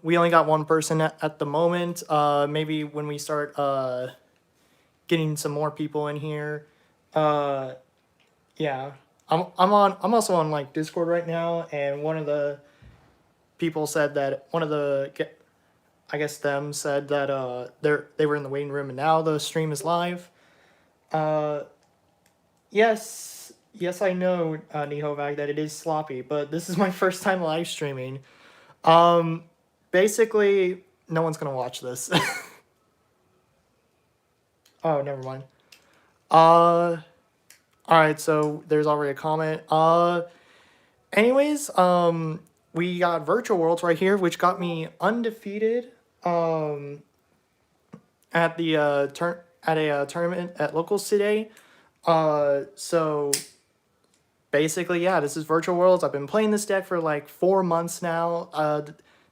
we only got one person at the moment. Maybe when we start getting some more people in here, uh, yeah. I'm also on like Discord right now, and one of the people said that I guess them said that they were in the waiting room and now the stream is live. Uh, yes, I know, Nihovag, that it is sloppy, but this is my first time live streaming. Um, basically, no one's gonna watch this. Oh, never mind. All right, so there's already a comment. Anyways, we got Virtual Worlds right here, which got me undefeated. At the at a tournament at locals today. So basically, yeah, this is Virtual Worlds. I've been playing this deck for like 4 months now.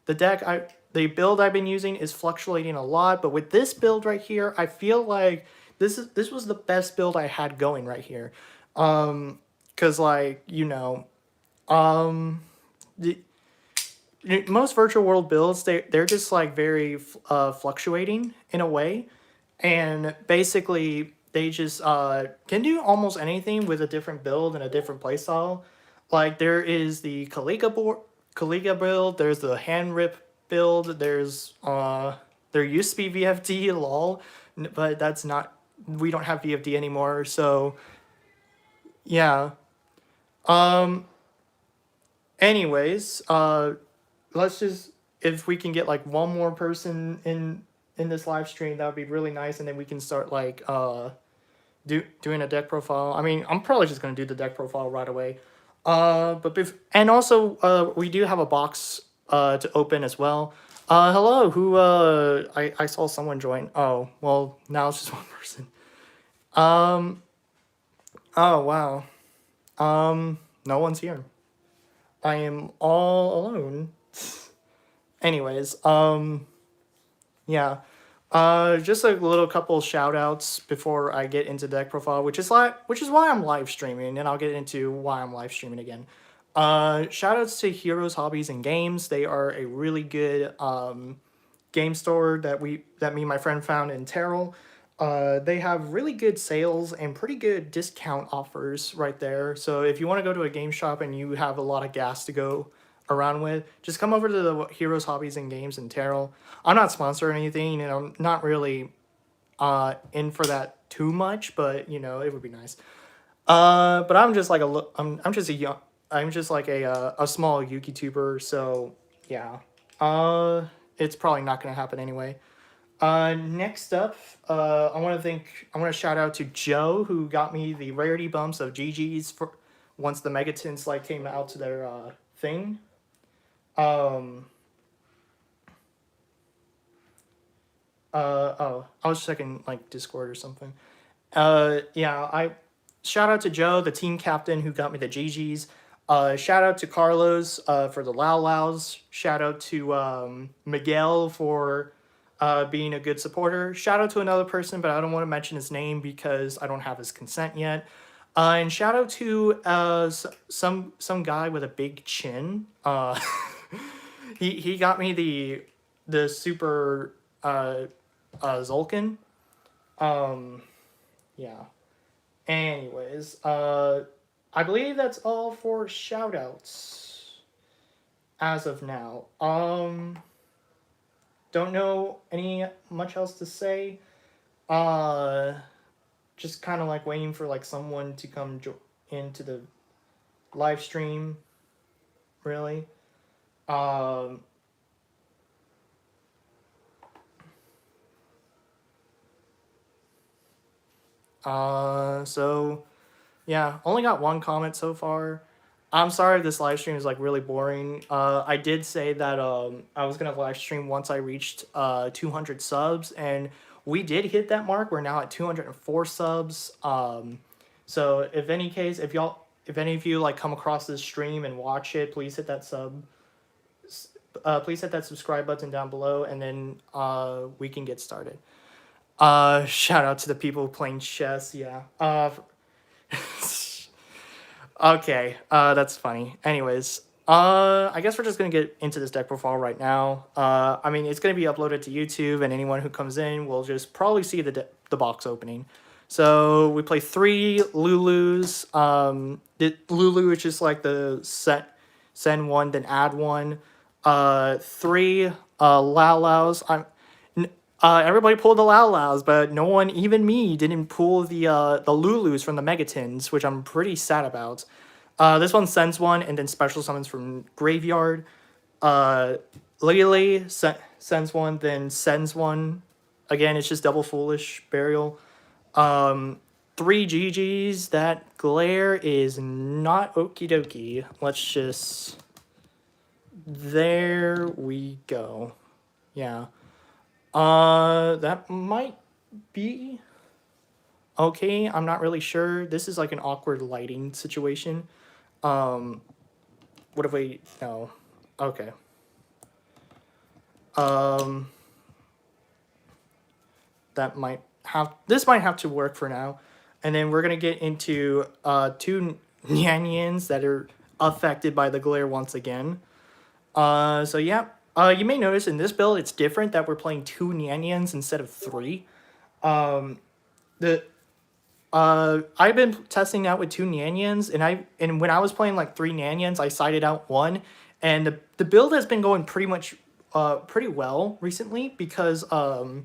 The build I've been using is fluctuating a lot, but with this build right here, I feel like this was the best build I had going right here. Cause like, the most virtual world builds, they're just like very fluctuating in a way, and basically they just can do almost anything with a different build and a different playstyle. Like there is the Caliga build, there's the hand rip build, there used to be VFD lol, but that's not, we don't have VFD anymore. So yeah. Anyways, let's just, if we can get like one more person in this live stream, that would be really nice, and then we can start like doing a deck profile. I mean, I'm probably just gonna do the deck profile right away. And also we do have a box to open as well. Hello, who I saw someone join. Oh, well, now it's just one person. Oh wow. No one's here. I am all alone. Anyways, yeah. Just a little couple shout outs before I get into deck profile, which is why I'm live streaming, and I'll get into why I'm live streaming again. Shout outs to Heroes Hobbies and Games. They are a really good game store that me and my friend found in Terrell. They have really good sales and pretty good discount offers right there. So if you want to go to a game shop and you have a lot of gas to go around with, just come over to the Heroes Hobbies and Games in Terrell. I'm not sponsored or anything, and I'm not really in for that too much, but it would be nice. But I'm just like I'm just like a small YouTuber, so yeah. It's probably not gonna happen anyway. Next up, I want to shout out to Joe, who got me the rarity bumps of GG's for once the Megatins like came out to their thing. Oh, I was checking like Discord or something. Yeah, I shout out to Joe, the team captain, who got me the GG's. Shout out to Carlos for the Lao Laos. Shout out to Miguel for being a good supporter. Shout out to another person, but I don't want to mention his name because I don't have his consent yet. And shout out to some guy with a big chin. He got me the super Zulkin. Yeah. Anyways, I believe that's all for shoutouts as of now. Don't know any much else to say. Just kind of like waiting for like someone to come into the live stream. Really. So yeah, only got one comment so far. I'm sorry if this live stream is like really boring. I did say that I was gonna live stream once I reached 200 subs, and we did hit that mark. We're now at 204 subs. So if any of you like come across this stream and watch it, please hit that please hit that subscribe button down below, and then we can get started. Shout out to the people playing chess. Yeah. Okay, that's funny. Anyways, I guess we're just gonna get into this deck profile right now. I mean, it's gonna be uploaded to YouTube, and anyone who comes in will just probably see the box opening. So we play 3 Lulus. The Lulu is just like the send one, then add one. 3 Lao Laos. Everybody pulled the Lao Laos, but no one, even me, didn't pull the Lulus from the Megatins, which I'm pretty sad about. This one sends one and then special summons from graveyard. Lily sends one, then sends one. Again, it's just double foolish burial. 3 GGs. That glare is not okie dokie. Let's just. There we go. Yeah. That might be okay. I'm not really sure. This is like an awkward lighting situation. What if we... No. Okay. That might have... This might have to work for now. And then we're going to get into 2 Nyanyans that are affected by the glare once again. So yeah. You may notice in this build it's different that we're playing 2 Nyanyans instead of 3. I've been testing out with 2 Nyanyans, and when I was playing like 3 Nyanyans, I sided out 1, and the build has been going pretty well recently because 3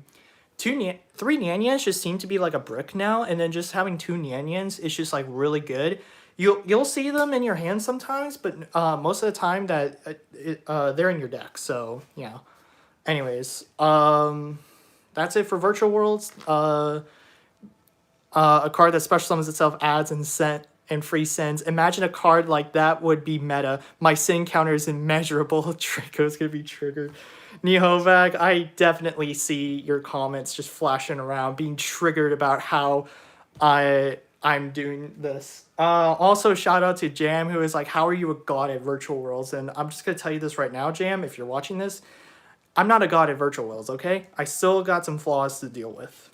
Nyanyans just seem to be like a brick now, and then just having 2 Nyanyans is just like really good. You'll see them in your hand sometimes, but most of the time that they're in your deck. So yeah. Anyways, that's it for Virtual Worlds. A card that special summons itself, adds and free sends. Imagine a card like that would be meta. My sin counter is immeasurable. Drayko's gonna be triggered. Nihovak, I definitely see your comments just flashing around, being triggered about how I'm doing this. Also, shout out to Jam, who is like, how are you a god at Virtual Worlds? And I'm just going to tell you this right now, Jam, if you're watching this, I'm not a god at Virtual Worlds, okay? I still got some flaws to deal with.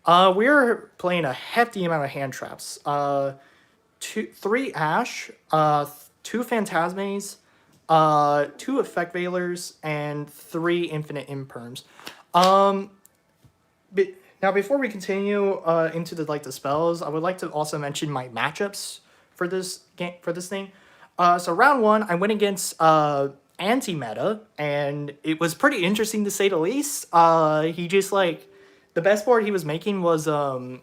We're playing a hefty amount of hand traps. 3 Ash, 2 Phantasmes, 2 Effect Veilers, and 3 Infinite Imperms. Now, before we continue into the spells, I would like to also mention my matchups for this game, for this thing. So round 1, I went against anti-meta, and it was pretty interesting to say the least. He just like the best board he was making was a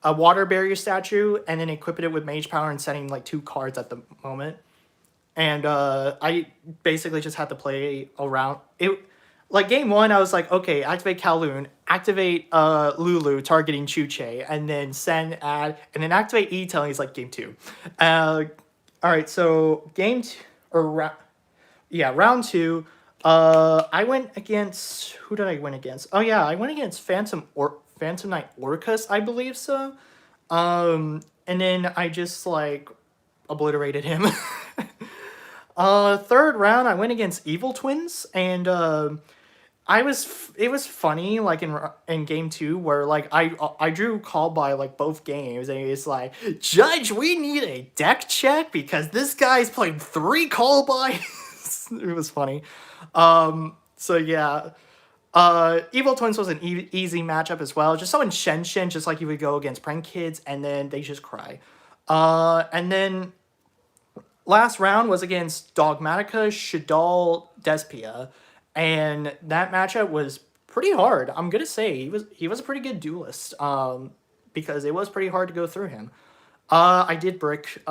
water barrier statue, and then equipping it with mage power and setting like 2 cards at the moment. And I basically just had to play around it. Like, game 1, I was like, okay, activate Kowloon, activate Lulu, targeting Chuche, and then send, add, and then activate E, telling he's like, game 2. Alright, so round 2, I went against, who did I win against? Oh yeah, I went against Phantom Knight Orcus, I believe so. And then I just, like, obliterated him. Third round, I went against Evil Twins, and it was funny, like in game 2, where like I drew call by like both games, and it's like, Judge, we need a deck check because this guy's playing 3 call bys. It was funny. So yeah, Evil Twins was an easy matchup as well. Just so in Shen, just like you would go against Prank Kids, and then they just cry. And then last round was against Dogmatica, Shadal, Despia. And that matchup was pretty hard. I'm gonna say he was a pretty good duelist. Because it was pretty hard to go through him. I did brick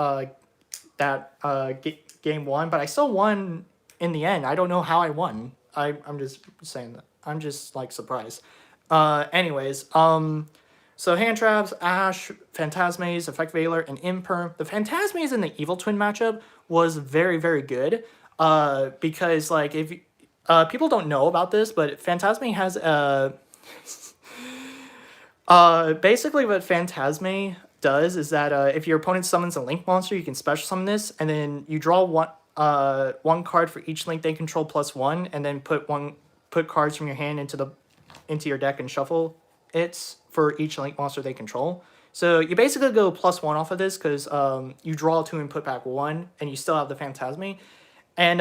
game 1, but I still won in the end. I don't know how I won. I'm just saying that. I'm just like surprised. Anyways, so hand traps, Ash, Phantasmes, Effect Veiler, and Imperm. The Phantasmes in the Evil Twin matchup was very, very good. Because like if people don't know about this, but Phantasme has basically what Phantasme does is that if your opponent summons a link monster, you can special summon this, and then you draw one card for each link they control +1, and then put cards from your hand into your deck and shuffle it for each link monster they control. So you basically go +1 off of this because you draw 2 and put back 1, and you still have the Phantasme. And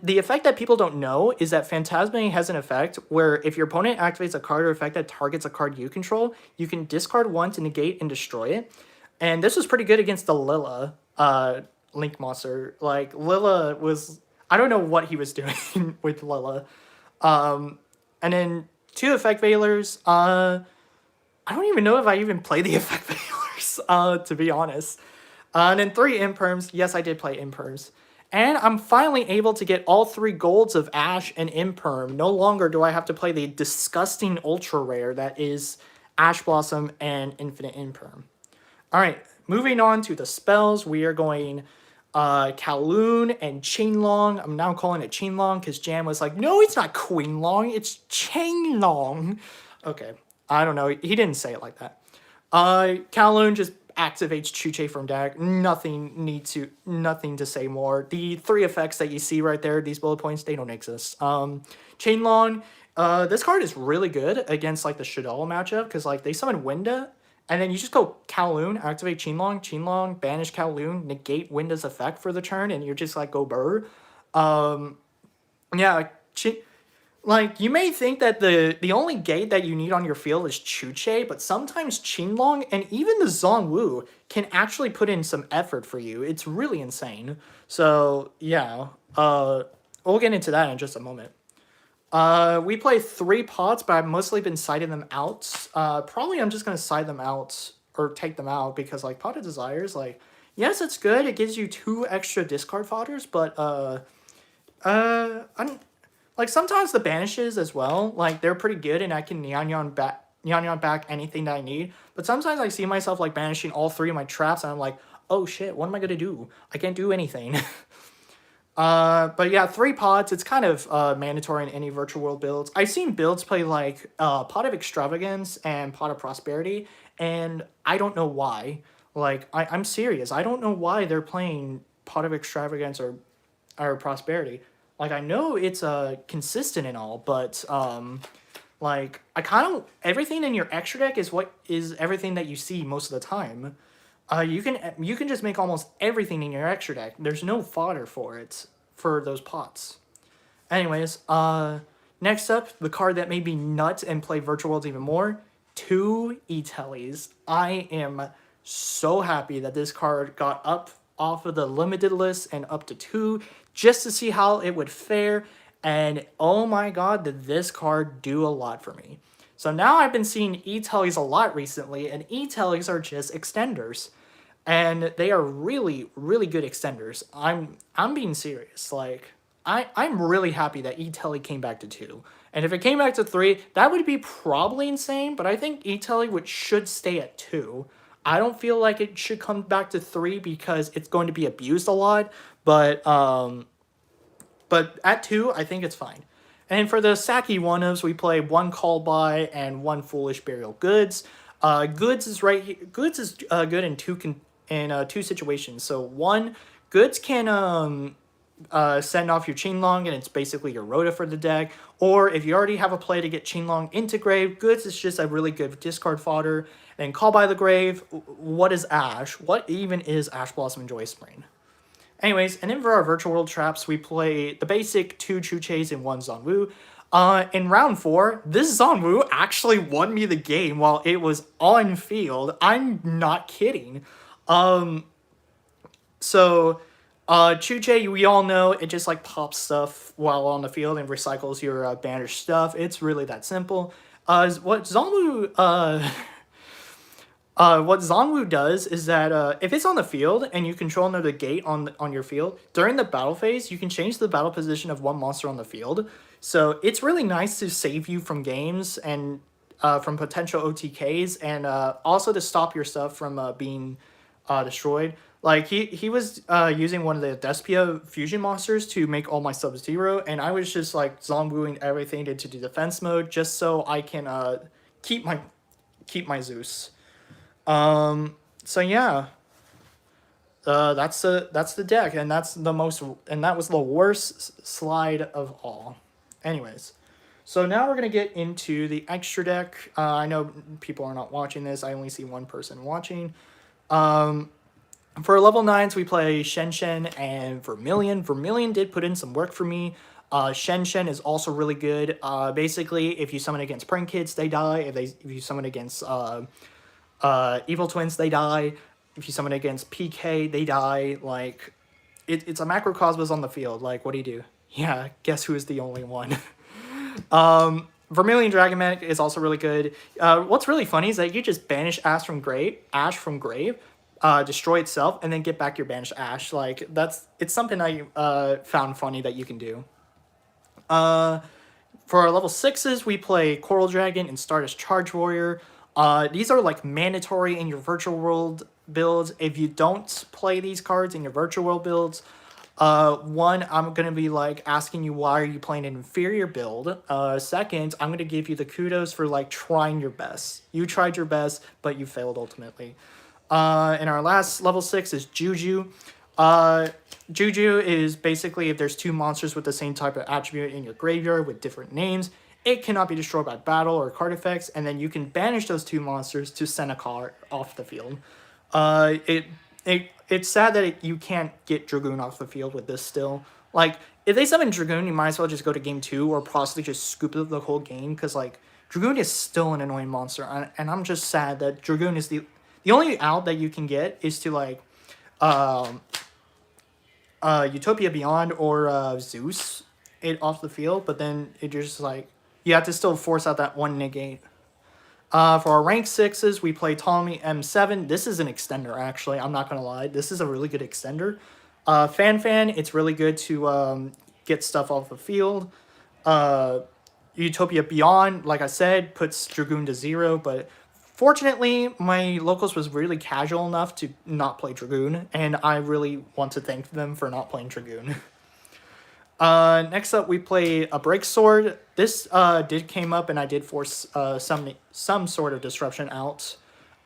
the effect that people don't know is that Phantasme has an effect where if your opponent activates a card or effect that targets a card you control, you can discard 1 to negate and destroy it. And this was pretty good against the Lilla Link monster. Like, Lilla was... I don't know what he was doing with Lilla. And then 2 effect Veilers. I don't even know if I even play the effect Veilers, to be honest. And then 3 Imperms. Yes, I did play Imperms. And I'm finally able to get all 3 golds of Ash and Imperm. No longer do I have to play the disgusting ultra rare that is Ash Blossom and Infinite Imperm. Alright, moving on to the spells. We are going Kowloon and Chainlong. I'm now calling it Chainlong because Jan was like, no, it's not Queenlong, it's Chainlong. Okay, I don't know. He didn't say it like that. Kowloon just activates Chuche from deck. Nothing to say more. The 3 effects that you see right there, these bullet points, they don't exist. Chainlong, this card is really good against like the Shaddoll matchup because like they summon Winda, and then you just go Kowloon, activate Chainlong, banish Kowloon, negate Winda's effect for the turn, and you're just like go burr. Yeah, like, you may think that the only gate that you need on your field is Chuche, but sometimes Qinglong and even the Zhongwu can actually put in some effort for you. It's really insane. So, yeah. We'll get into that in just a moment. We play 3 pots, but I've mostly been siding them out. Probably I'm just going to side them out or take them out because, like, Pot of Desires, like, yes, it's good. It gives you 2 extra discard fodders, but, like, sometimes the banishes as well, like, they're pretty good, and I can Nyan back anything that I need. But sometimes I see myself, like, banishing all 3 of my traps, and I'm like, oh, shit, what am I gonna do? I can't do anything. But yeah, 3 pots, it's kind of mandatory in any virtual world builds. I've seen builds play, like, Pot of Extravagance and Pot of Prosperity, and I don't know why. Like, I'm serious. I don't know why they're playing Pot of Extravagance or Prosperity. Like, I know it's consistent and all, but like, I kind of... everything in your extra deck is everything that you see most of the time. You can just make almost everything in your extra deck. There's no fodder for it, for those pots. Anyways, next up, the card that made me nut and play Virtual Worlds even more, 2 E-Tellies. I am so happy that this card got up off of the limited list and up to 2 just to see how it would fare, and oh my god, did this card do a lot for me. So now I've been seeing E-Tellies a lot recently, and E-Tellies are just extenders, and they are really, really good extenders. I'm being serious. Like, I'm really happy that E-Telly came back to 2. And if it came back to 3, that would be probably insane, but I think E-Telly should stay at 2. I don't feel like it should come back to 3 because it's going to be abused a lot, but at 2, I think it's fine. And for the Saki one-ofs, we play 1 Call By and 1 Foolish Burial Goods. Goods is right here. Goods is good in 2 situations. So 1, Goods can send off your Qinglong, and it's basically your Rhoda for the deck. Or if you already have a play to get Qinglong into grave, Goods is just a really good discard fodder. And Call By the Grave, what is Ash? What even is Ash Blossom and Joy Spring? Anyways, and then for our virtual world traps, we play the basic 2 Chuches and 1 Zhongwu. In round 4, this Zhongwu actually won me the game while it was on field. I'm not kidding. So Chuche, we all know, it just like pops stuff while on the field and recycles your banished stuff. It's really that simple. What Zhongwu does is that if it's on the field and you control another gate on your field, during the battle phase, you can change the battle position of 1 monster on the field. So it's really nice to save you from games and from potential OTKs, and also to stop your stuff from being destroyed. Like, he was using one of the Despia fusion monsters to make all my Sub-Zero, and I was just like Zhongwuing everything into the defense mode just so I can keep my Zeus. So yeah, that's the deck, and that was the worst slide of all. Anyways, So now we're going to get into the extra deck. I know people are not watching this. I only see one person watching. For level 9s, we play Shen Shen and Vermilion. Vermilion did put in some work for me. Shen Shen is also really good. Basically, if you summon against Prank Kids, they die. If you summon against Evil Twins, they die. If you summon against PK, they die. Like, it's a macrocosmos on the field. Like, what do? Yeah, guess who is the only one? Vermilion Dragon Medic is also really good. What's really funny is that you just banish Ash from Grave, destroy itself, and then get back your banished Ash. Like, it's something I found funny that you can do. For our level 6s, we play Coral Dragon and Stardust Charge Warrior. These are like mandatory in your virtual world builds. If you don't play these cards in your virtual world builds, one, I'm going to be like asking you why are you playing an inferior build. Second, I'm going to give you the kudos for like trying your best. You tried your best, but you failed ultimately. And our last level 6 is Juju. Juju is basically if there's two monsters with the same type of attribute in your graveyard with different names, it cannot be destroyed by battle or card effects, and then you can banish those two monsters to send a card off the field. It's sad that you can't get Dragoon off the field with this still. Like, if they summon Dragoon, you might as well just go to game 2 or possibly just scoop up the whole game, because, like, Dragoon is still an annoying monster, and I'm just sad that Dragoon is the only out that you can get is to, like, Utopia Beyond or Zeus it off the field, but then it just, like, you have to still force out that one negate. For our rank 6s, we play Ptolemy M7. This is an extender, actually. I'm not going to lie. This is a really good extender. Fan, it's really good to get stuff off the field. Utopia Beyond, like I said, puts Dragoon to 0. But fortunately, my locals was really casual enough to not play Dragoon. And I really want to thank them for not playing Dragoon. Next up, we play a Break Sword. This did came up, and I did force some sort of disruption out.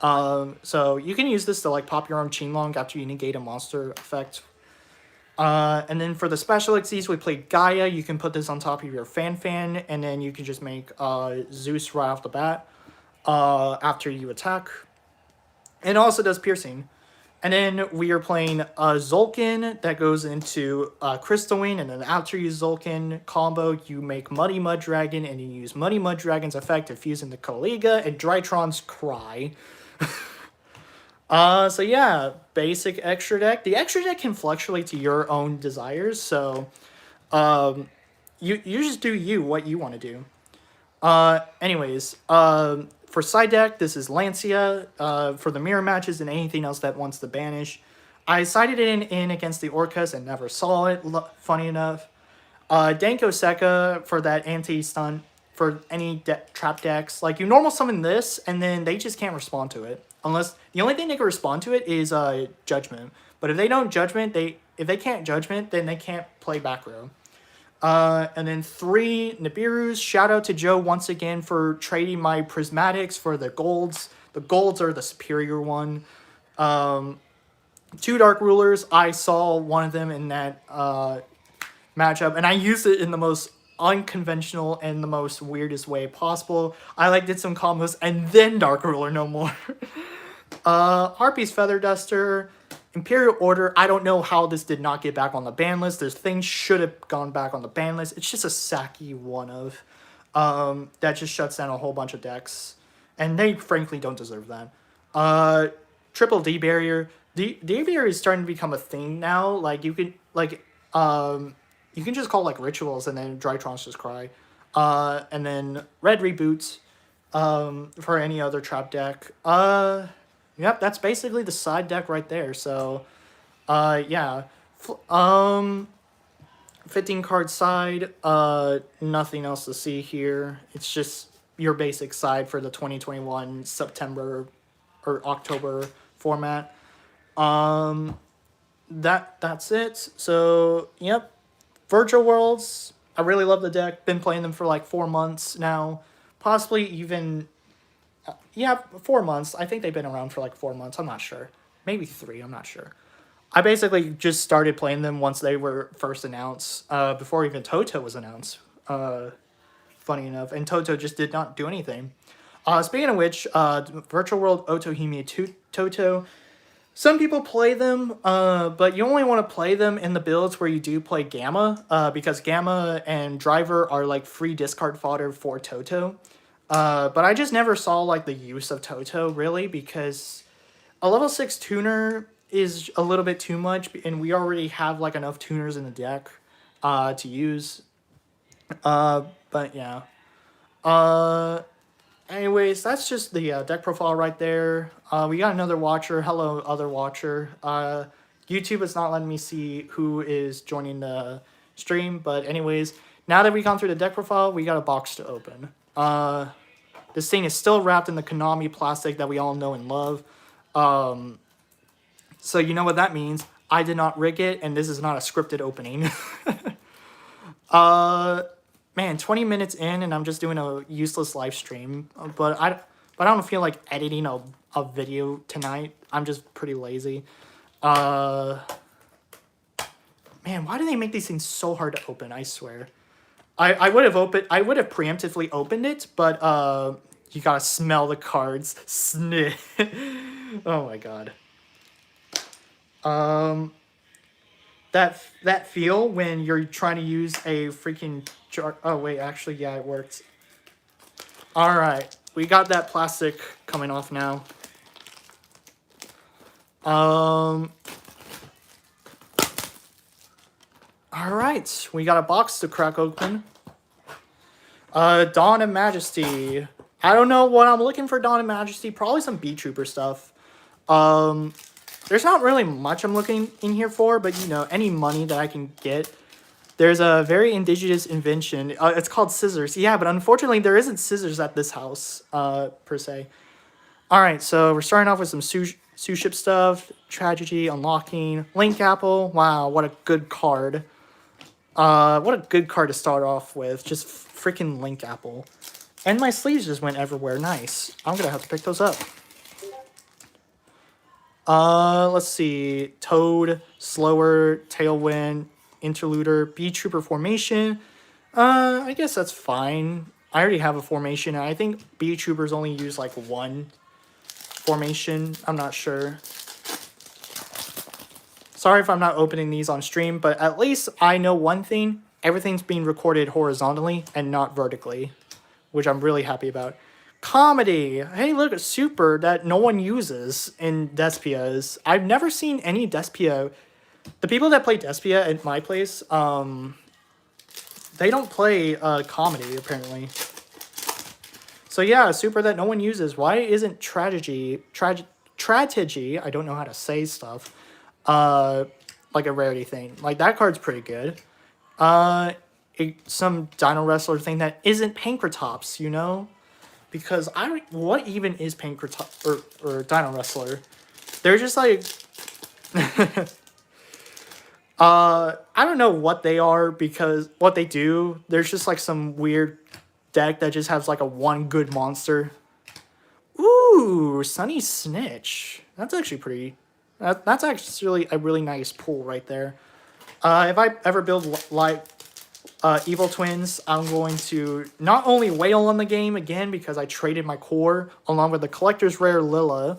So you can use this to like pop your own Qinglong after you negate a monster effect. And then for the special Xyz, we play Gaia. You can put this on top of your Fan, and then you can just make Zeus right off the bat after you attack. And it also does piercing. And then we are playing Zulkin that goes into Crystal Wing, and then after you Zulkin combo, you make Muddy Mud Dragon, and you use Muddy Mud Dragon's effect to fuse into Kaliga and Drytron's Cry. So yeah, basic extra deck. The extra deck can fluctuate to your own desires, so you just do what you want to do. Anyways, for side deck, this is Lancia. For the mirror matches and anything else that wants to banish. I sided it in against the Orcas and never saw it, funny enough. Danko Sekka for that anti-stun for any trap decks. Like, you normal summon this, and then they just can't respond to it. Unless, the only thing they can respond to it is Judgment. But if they don't Judgment, if they can't Judgment, then they can't play back row. And then 3 Nibiru's. Shout out to Joe once again for trading my prismatics for the golds. The golds are the superior one. 2 Dark Rulers. I saw one of them in that matchup, and I used it in the most unconventional and the most weirdest way possible. I did some combos and then Dark Ruler no more. Harpy's Feather Duster. Imperial Order, I don't know how this did not get back on the ban list. There's things should have gone back on the ban list. It's just a sacky one-of that just shuts down a whole bunch of decks. And they frankly don't deserve that. Triple D Barrier. D Barrier is starting to become a thing now. Like, you can you can just call rituals and then Drytron's just Cry. And then Red Reboots for any other trap deck. Yep, that's basically the side deck right there. So, yeah. 15 card side. Nothing else to see here. It's just your basic side for the 2021 September or October format. That's it. So, yep. Virtual Worlds. I really love the deck. Been playing them for 4 months now. Possibly even... yeah, 4 months. I think they've been around for 4 months. I'm not sure. Maybe 3. I'm not sure. I basically just started playing them once they were first announced. Before even Toto was announced. Fun funny enough, and Toto just did not do anything. Speaking of which, Virtual World Otohime Toto. Some people play them, but you only want to play them in the builds where you do play Gamma, because Gamma and Driver are like free discard fodder for Toto. But I just never saw like the use of Toto really, because a level 6 tuner is a little bit too much, and we already have like enough tuners in the deck to use. But yeah. Anyways, that's just the deck profile right there. We got another watcher. Hello, other watcher. YouTube is not letting me see who is joining the stream. But anyways, now that we've gone through the deck profile, we got a box to open. This thing is still wrapped in the Konami plastic that we all know and love. So you know what that means. I did not rig it, and this is not a scripted opening. Man, 20 minutes in, and I'm just doing a useless live stream. But I don't feel like editing a video tonight. I'm just pretty lazy. Man, why do they make these things so hard to open? I swear. I would have preemptively opened it, but you gotta smell the cards. Sniff. Oh my god. That feel when you're trying to use a freaking jar. Oh wait, actually, yeah, it worked. All right, we got that plastic coming off now. All right, we got a box to crack open. Dawn of Majesty. I don't know what I'm looking for. Dawn of Majesty, probably some Beat Trooper stuff. There's not really much I'm looking in here for, but you know, any money that I can get. There's a very indigenous invention. It's called scissors. Yeah, but unfortunately there isn't scissors at this house, per se. Alright, so we're starting off with some Suship stuff. Tragedy, Unlocking, Link Apple. Wow, what a good card. What a good card to start off with. Just freaking Link Apple. And my sleeves just went everywhere. Nice. I'm gonna have to pick those up. Let's see. Toad, Slower, Tailwind, Interluder, Beat Trooper Formation. I guess that's fine. I already have a formation, and I think Beat Troopers only use like one formation. I'm not sure. Sorry if I'm not opening these on stream, but at least I know one thing. Everything's being recorded horizontally and not vertically, which I'm really happy about. Comedy. Hey, look, a super that no one uses in Despia's. I've never seen any Despia. The people that play Despia at my place, they don't play comedy, apparently. So yeah, a super that no one uses. Why isn't Strategy, I don't know how to say stuff, like a rarity thing? Like, that card's pretty good. Some Dino Wrestler thing that isn't Pankratops, you know? Because what even is Pankratops or Dino Wrestler? They're just like, I don't know what they are, because what they do, there's just like some weird deck that just has like a one good monster. Ooh, Sunny Snitch. That's actually pretty, that's actually a really nice pull right there. If I ever build like Evil Twins, I'm going to not only wail on the game again because I traded my core along with the Collector's Rare Lilla.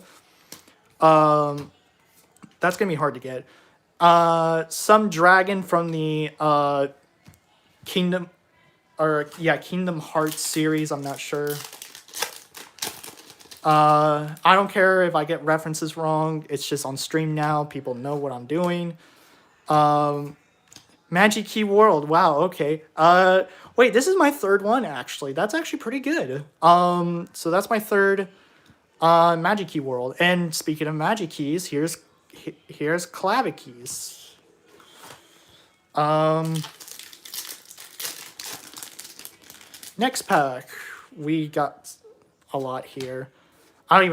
That's going to be hard to get. Some dragon from the Kingdom Hearts series, I'm not sure. I don't care if I get references wrong. It's just on stream now. People know what I'm doing. Magic Key World. Wow, okay. Wait, this is my third one, actually. That's actually pretty good. So that's my third Magic Key World. And speaking of Magic Keys, here's Clavikey's. Next pack. We got a lot here. I don't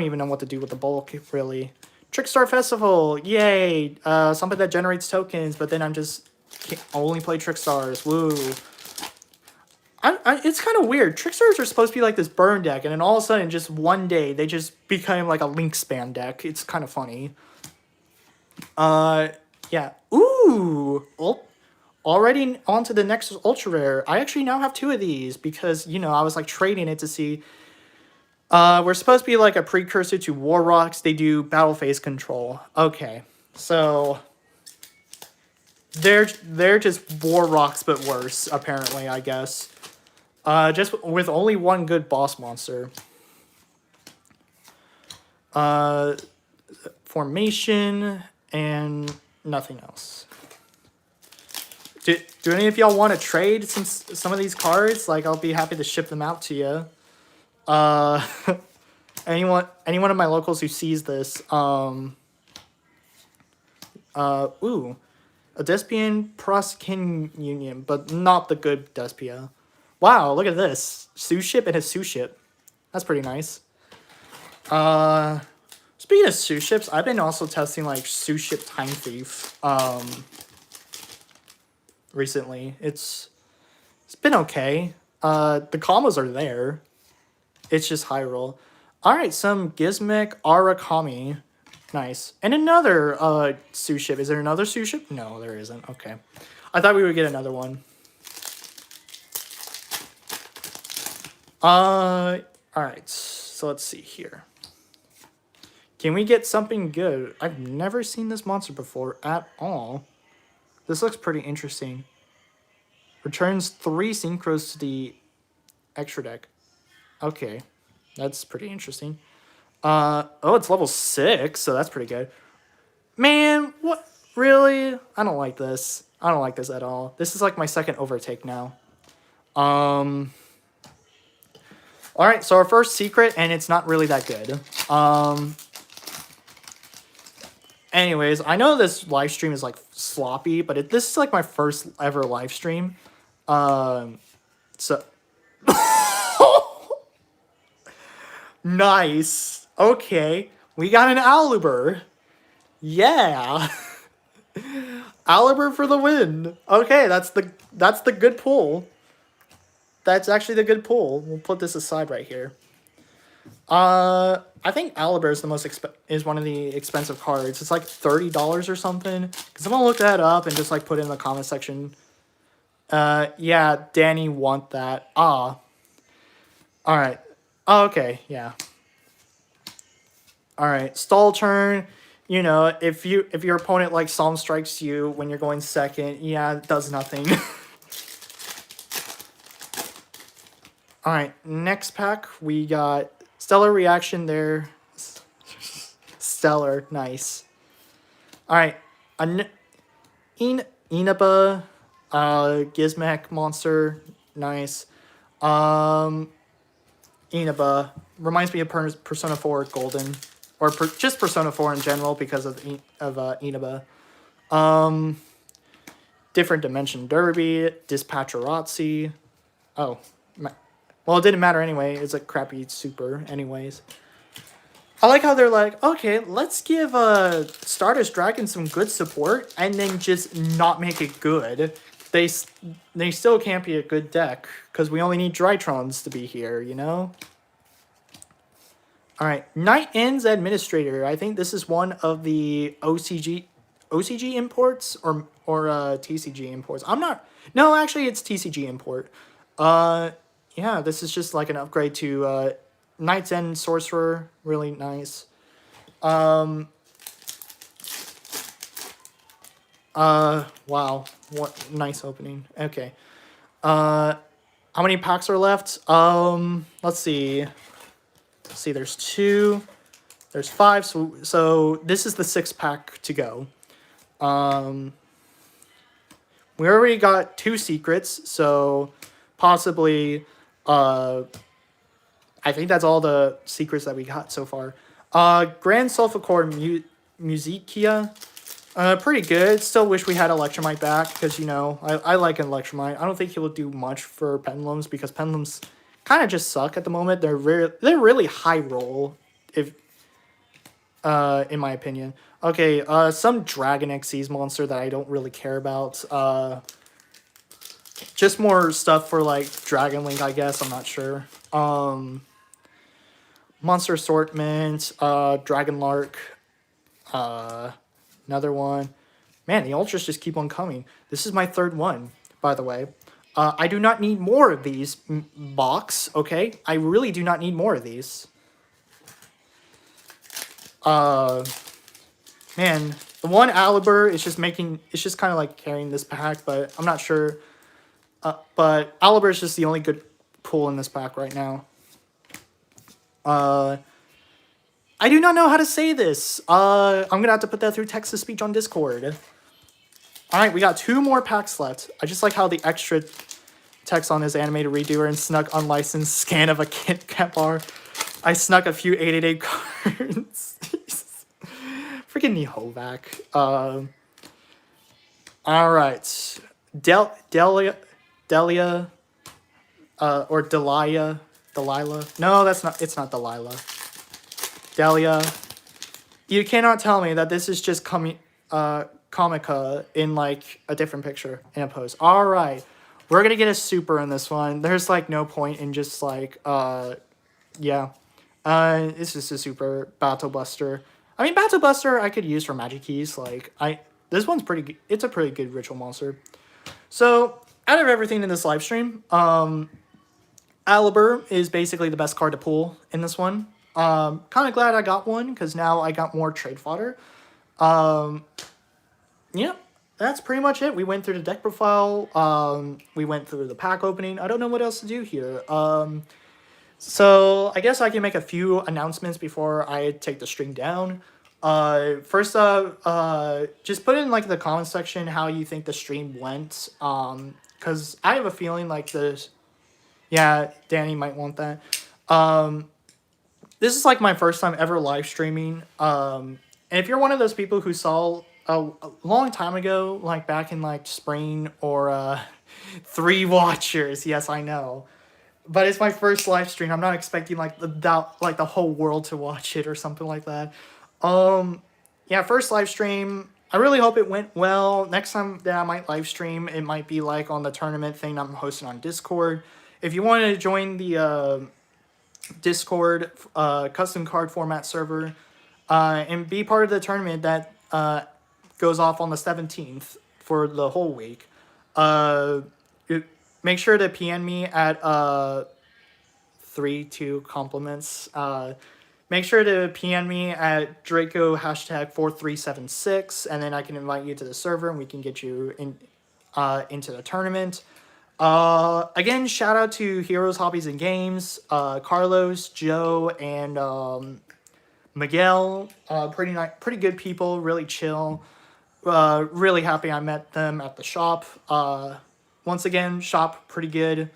even know what to do with the bulk, really. Trickstar Festival, yay! Something that generates tokens, but then can't only play Trickstars. Woo! It's kind of weird. Trickstars are supposed to be like this burn deck, and then all of a sudden, just one day, they just become like a Link spam deck. It's kind of funny. Yeah. Ooh! already on to the next ultra rare. I actually now have 2 of these because, you know, I was like trading it to see. We're supposed to be like a precursor to War Rocks. They do battle phase control. Okay, so they're just War Rocks but worse, apparently, I guess. Just with only one good boss monster. Formation and nothing else. Do any of y'all want to trade some of these cards? Like, I'll be happy to ship them out to you. Anyone of my locals who sees this, ooh, a Despian Proskin Union, but not the good Despia. Wow, look at this. Sous ship and a sous ship. That's pretty nice. Speaking of sous ships, I've been also testing like sous ship Time Thief recently. It's been okay. The combos are there. It's just high roll. Alright, some Gizmek Arakami. Nice. And another sous ship. Is there another sous ship? No, there isn't. Okay. I thought we would get another one. Alright. So let's see here. Can we get something good? I've never seen this monster before at all. This looks pretty interesting. Returns 3 synchros to the extra deck. Okay. That's pretty interesting. Oh, it's level 6, so that's pretty good. Man, what? Really? I don't like this. I don't like this at all. This is like my second overtake now. Alright, so our first secret, and it's not really that good. Anyways, I know this live stream is like sloppy, but this is like my first ever live stream. So nice. Okay, we got an Aluber. Yeah. Aluber for the win. Okay, that's the good pull. That's actually the good pull. We'll put this aside right here. I think Aluber is one of the expensive cards. It's like $30 or something. Can someone look that up and just like put it in the comment section? Yeah, Danny want that. Ah. Alright. Oh, okay, yeah. Alright, stall turn. You know, if your opponent like Psalm strikes you when you're going second, yeah, it does nothing. Alright, next pack we got Stellar Reaction there. Stellar, nice. Alright, Inaba, Gizmek monster, nice. Inaba reminds me of Persona 4 Golden, or just Persona 4 in general because of Inaba. Different Dimension Derby, Dispatcherazzi. Oh, well, it didn't matter anyway. It's a crappy super anyways. I like how they're like, okay, let's give Stardust Dragon some good support and then just not make it good. They still can't be a good deck because we only need Drytrons to be here, you know? Alright, Night End's Administrator. I think this is one of the OCG imports or TCG imports. No, actually it's TCG import. Yeah, this is just like an upgrade to Night's End Sorcerer. Really nice. Wow. What nice opening. Okay. How many packs are left? Let's see. There's 2. There's 5. So this is the 6th pack to go. We already got 2 secrets, so possibly I think that's all the secrets that we got so far. Grand Sulfur Musicia. Pretty good. Still wish we had Electromite back because, you know, I like an Electromite. I don't think he will do much for Pendulums because Pendulums kind of just suck at the moment. They're really high roll, if in my opinion. Okay, some Dragon Xyz monster that I don't really care about. Just more stuff for like Dragon Link, I guess. I'm not sure. Monster Assortment, Dragon Lark, another one. Man, the ultras just keep on coming. This is my third one, by the way. I do not need more of these box, okay? I really do not need more of these. Man, the one Aliber is just making... It's just kind of like carrying this pack, but I'm not sure. But Aliber is just the only good pull in this pack right now. I do not know how to say this. I'm going to have to put that through text-to-speech on Discord. Alright, we got 2 more packs left. I just like how the extra text on this animated redoer and snuck unlicensed scan of a Kit Kat bar. I snuck a few 888 cards. Freaking Nihovac. Alright. Delia, or Delilah. No, it's not Delilah. Delia. You cannot tell me that this is just Comica in like a different picture in a pose. All right, we're gonna get a super in this one. There's like no point in just like yeah, it's just a super Battle Buster. I mean, Battle Buster I could use for magic keys. Like this one's pretty good. It's a pretty good ritual monster. So out of everything in this live stream, Aliber is basically the best card to pull in this one. Kind of glad I got one because now I got more trade fodder. Yeah, that's pretty much it. We went through the deck profile. We went through the pack opening. I don't know what else to do here. So I guess I can make a few announcements before I take the stream down. First up, just put in like the comment section how you think the stream went. Because I have a feeling like this. Yeah, Danny might want that. This is like my first time ever live streaming. And if you're one of those people who saw a long time ago, like back in like spring or 3 watchers, yes, I know. But it's my first live stream. I'm not expecting like the whole world to watch it or something like that. Yeah, first live stream. I really hope it went well. Next time that I might live stream, it might be like on the tournament thing I'm hosting on Discord. If you want to join the Discord custom card format server and be part of the tournament that goes off on the 17th for the whole week, make sure to PM me at 32 compliments. Make sure to PM me at Drayko #4376, and then I can invite you to the server and we can get you into the tournament. Again, shout out to Heroes, Hobbies, and Games, Carlos, Joe, and Miguel. Pretty good people, really chill. Really happy I met them at the shop. Once again, shop pretty good.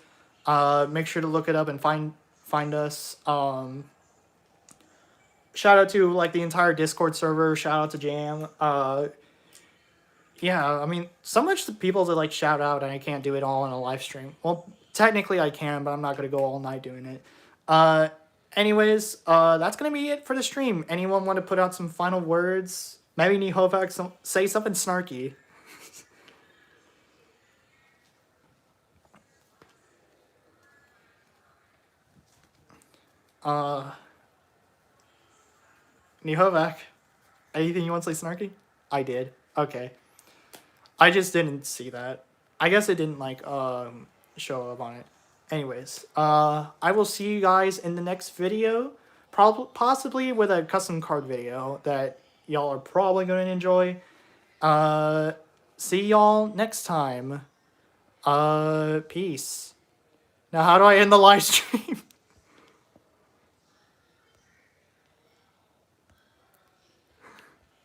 Make sure to look it up and find us. Shout out to like the entire Discord server. Shout out to Jam. Yeah, I mean, so much people to like shout out, and I can't do it all in a live stream. Well, technically I can, but I'm not gonna go all night doing it. Anyways, that's gonna be it for the stream. Anyone want to put out some final words? Maybe Nihovac say something snarky. Nihovac, anything you want to say snarky? I did. Okay. I just didn't see that. I guess it didn't like show up on it. Anyways, I will see you guys in the next video, possibly with a custom card video that y'all are probably going to enjoy. See y'all next time. Peace. Now, how do I end the live stream?